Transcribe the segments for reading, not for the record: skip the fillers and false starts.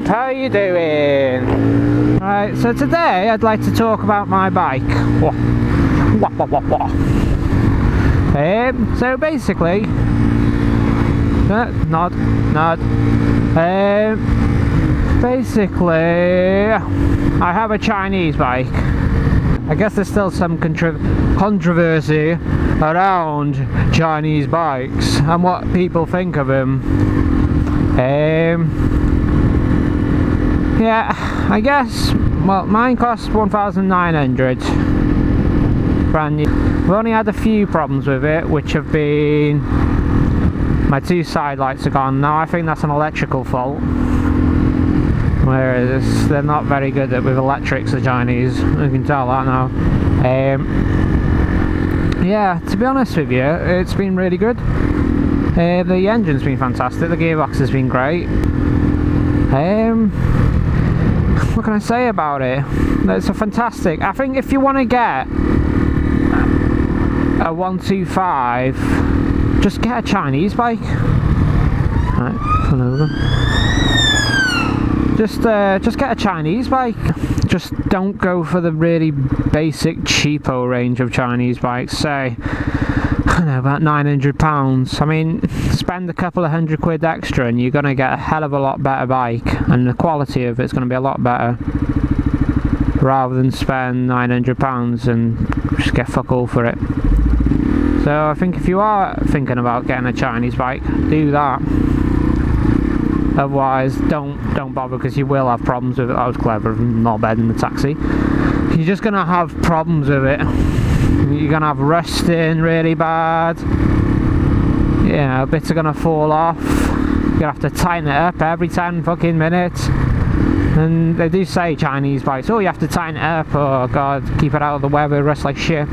how are you doing? Right, so today I'd like to talk about my bike. So basically, basically, I have a Chinese bike. I guess there's still some controversy around Chinese bikes and what people think of them. Yeah, I guess, well, mine cost 1,900, brand new. We've only had a few problems with it, which have been my two side lights are gone. Now I think that's an electrical fault, whereas they're not very good with electrics, the Chinese. You can tell that now. Yeah, to be honest with you, it's been really good. The engine's been fantastic, the gearbox has been great. What can I say about it? It's a fantastic. I think if you want to get a 125, just get a Chinese bike. Right, pull over. Just get a Chinese bike. Just don't go for the really basic cheapo range of Chinese bikes. Say, I don't know, about £900. I mean, spend a couple of £100 extra and you're going to get a hell of a lot better bike, and the quality of it's going to be a lot better, rather than spend £900 and just get fuck all for it. So I think if you are thinking about getting a Chinese bike, do that. Otherwise, don't bother, because you will have problems with it. I was clever and not bad in the taxi. You're just going to have problems with it. You're going to have rusting really bad. You know, bits are going to fall off. You're going to have to tighten it up every 10 fucking minutes. And they do say Chinese bikes, oh, you have to tighten it up, oh god, keep it out of the weather, rust like shit.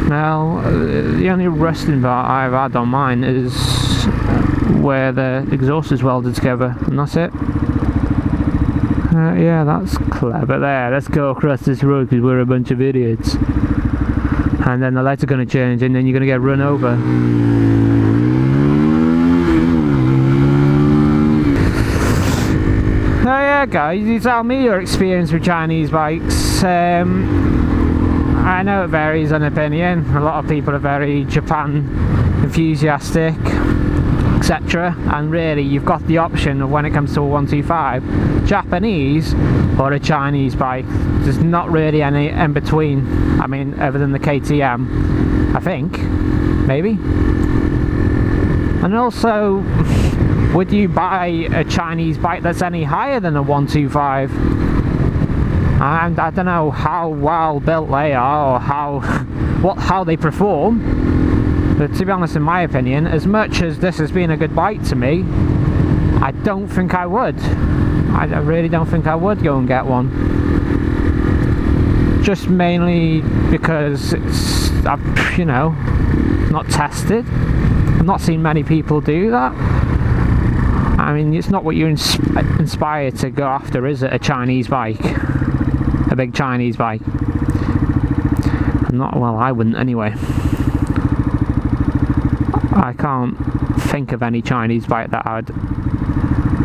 Well, the only rusting part I've had on mine is where the exhaust is welded together, and that's it. Yeah, that's clever there. Let's go across this road because we're a bunch of idiots. And then the lights are going to change and then you're going to get run over. Oh yeah guys, you tell me your experience with Chinese bikes. I know it varies on opinion. A lot of people are very Japan enthusiastic, etc. And really you've got the option of, when it comes to a 125, Japanese or a Chinese bike. There's not really any in between. I mean, other than the KTM, I think, maybe. And also, would you buy a Chinese bike that's any higher than a 125? And I don't know how well built they are, or how they perform. But to be honest, in my opinion, as much as this has been a good bike to me, I don't think I would. I really don't think I would go and get one. Just mainly because it's, you know, not tested. I've not seen many people do that. I mean, it's not what you're inspired to go after, is it? A Chinese bike, a big Chinese bike. I'm not. Well, I wouldn't anyway. I can't think of any Chinese bike that I'd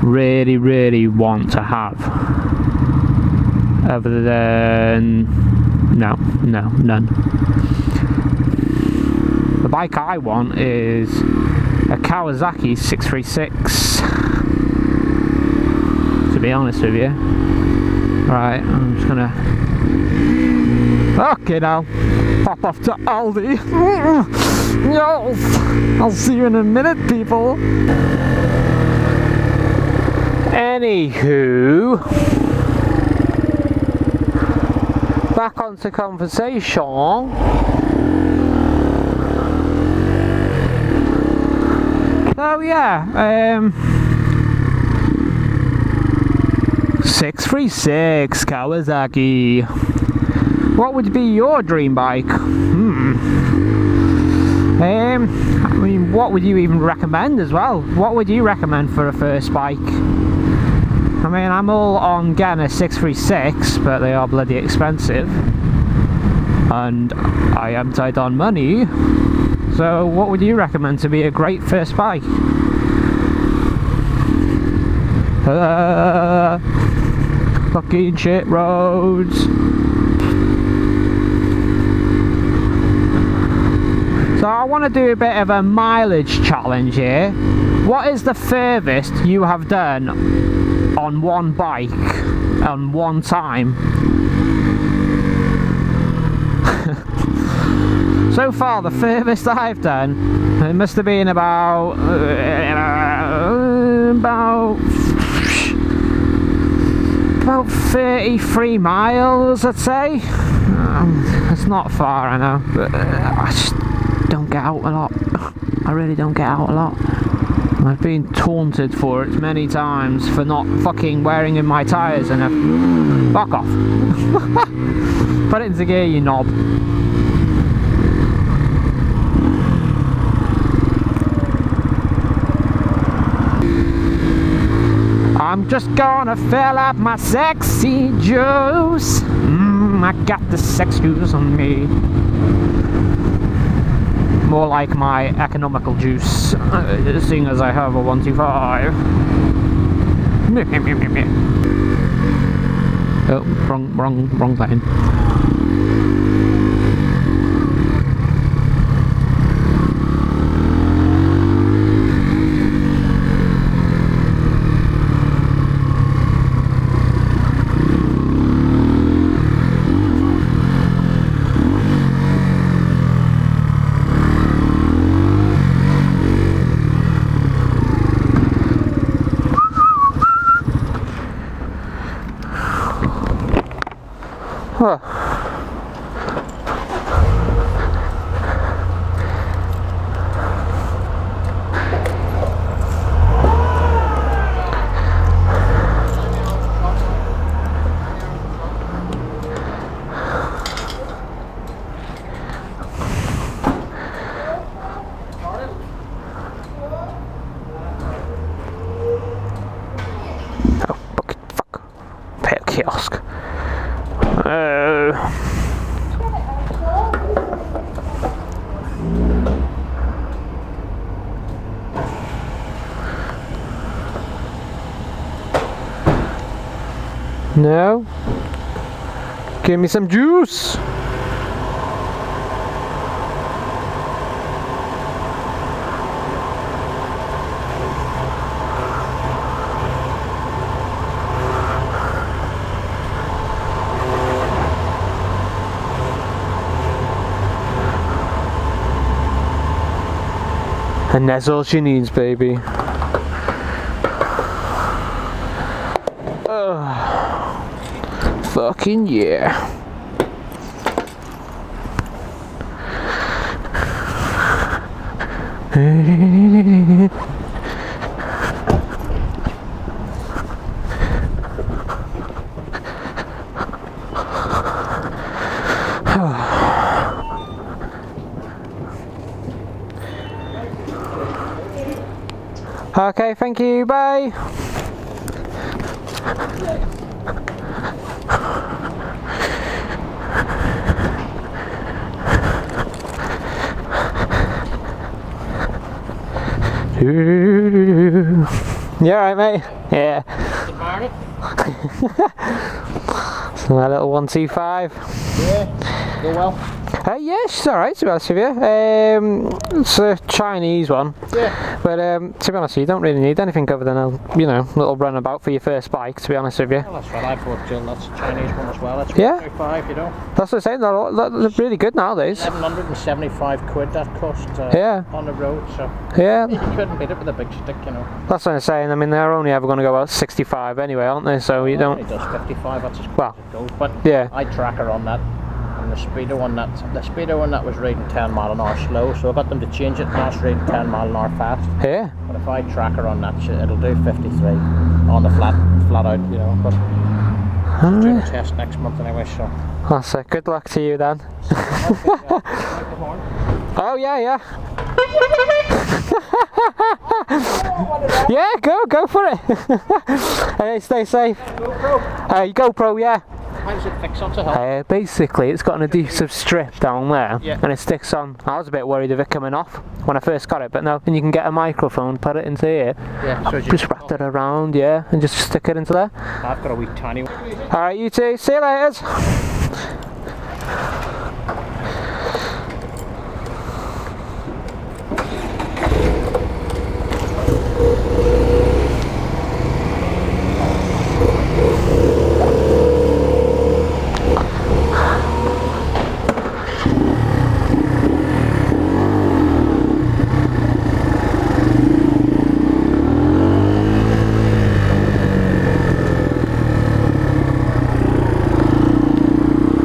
really want to have, other than none. The bike I want is a Kawasaki 636, to be honest with you. Right, I'm just gonna, okay, now pop off to Aldi. Yes, I'll see you in a minute, people. Anywho, back onto conversation. Oh yeah, 636 Kawasaki. What would be your dream bike? I mean, what would you even recommend as well? What would you recommend for a first bike? I mean, I'm all on getting a 636, but they are bloody expensive. And I am tight on money. So what would you recommend to be a great first bike? Fucking shit roads. So I want to do a bit of a mileage challenge here. What is the furthest you have done on one bike on one time? So far, the furthest I've done, it must have been about 33 miles, I'd say. It's not far, I know, but I just don't get out a lot. I really don't get out a lot. I've been taunted for it many times for not fucking wearing in my tyres, and I've... Fuck off. Put it into gear, you knob. I'm just gonna fill up my sexy juice. I got the sex juice on me. More like my economical juice, seeing as I have a 125. Oh, wrong lane. Huh. Oh, fuck. Pay a kiosk. No? Give me some juice! And that's all she needs, baby. Fucking yeah. Okay, thank you, bye. You alright, mate? Yeah. So my little 125. Yeah, go well. Yeah, she's alright, to be honest with you. It's a Chinese one. Yeah. But to be honest with you, you don't really need anything other than a, little runabout for your first bike, to be honest with you. Well, that's what I thought, Jill. That's a Chinese one as well. That's Yeah. 125, you know. That's what I'm saying, they're really good nowadays. 775 quid that cost Yeah. on the road, so Yeah. you couldn't beat it with a big stick, you know. That's what I'm saying. I mean, they're only ever going to go about 65 anyway, aren't they? So you don't... It does 55, that's as quick Well, as it goes. But yeah. I track her on that. And the speedo one that was reading 10 mile an hour slow, so I got them to change it, now it's reading 10 mile an hour fast. Yeah. But if I track her on that shit, it'll do 53 on the flat out, you know. But I'm doing a test next month anyway, so. That's it. Good luck to you then. Oh yeah. Yeah, go for it. Hey, stay safe. GoPro. GoPro, yeah. How does it fix onto help? Basically, it's got an adhesive strip down there, Yeah. and it sticks on. I was a bit worried of it coming off when I first got it, but no. And you can get a microphone, put it into here, Yeah, so just wrap it around, yeah, and just stick it into there. I've got a wee tiny one. Alright, you two, see you later.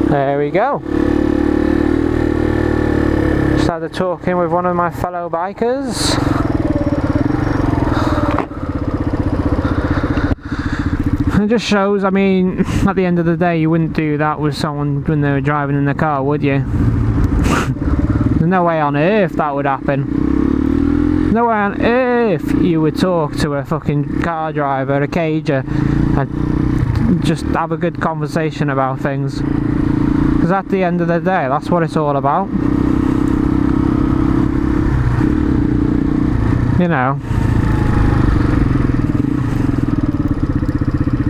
There we go. Just had a talk in with one of my fellow bikers. It just shows, I mean, at the end of the day, you wouldn't do that with someone when they were driving in the car, would you? There's no way on earth that would happen. No way on earth you would talk to a fucking car driver, a cager, and just have a good conversation about things. Because at the end of the day, that's what it's all about. You know.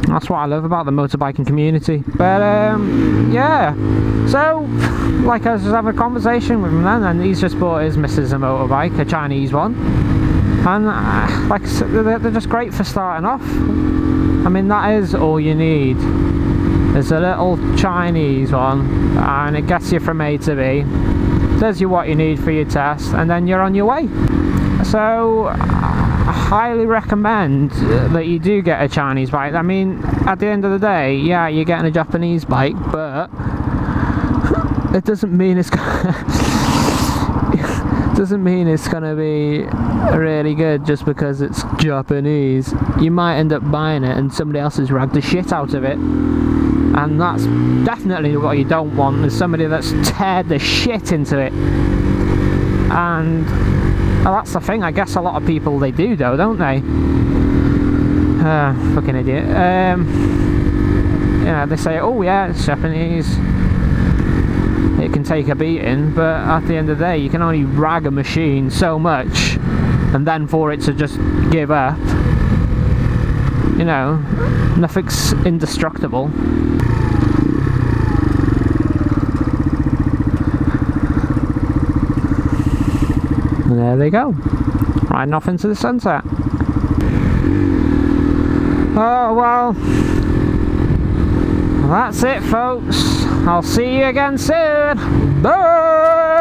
That's what I love about the motorbiking community. But yeah. So, like I was just having a conversation with him then, and he's just bought his missus a motorbike, a Chinese one. And like I said, they're just great for starting off. I mean, that is all you need. It's a little Chinese one, and it gets you from A to B, tells you what you need for your test, and then you're on your way. So I highly recommend that you do get a Chinese bike. I mean, at the end of the day, yeah, you're getting a Japanese bike, but it doesn't mean it's doesn't mean it's gonna be really good just because it's Japanese. You might end up buying it and somebody else has ragged the shit out of it, and that's definitely what you don't want, is somebody that's teared the shit into it. And well, that's the thing, I guess a lot of people, they do though, don't they? Fucking idiot. You know, they say, oh yeah, it's Japanese, it can take a beating, but at the end of the day, you can only rag a machine so much, and then for it to just give up, you know, nothing's indestructible. And there they go, riding off into the sunset. Oh well, that's it folks. I'll see you again soon. Bye!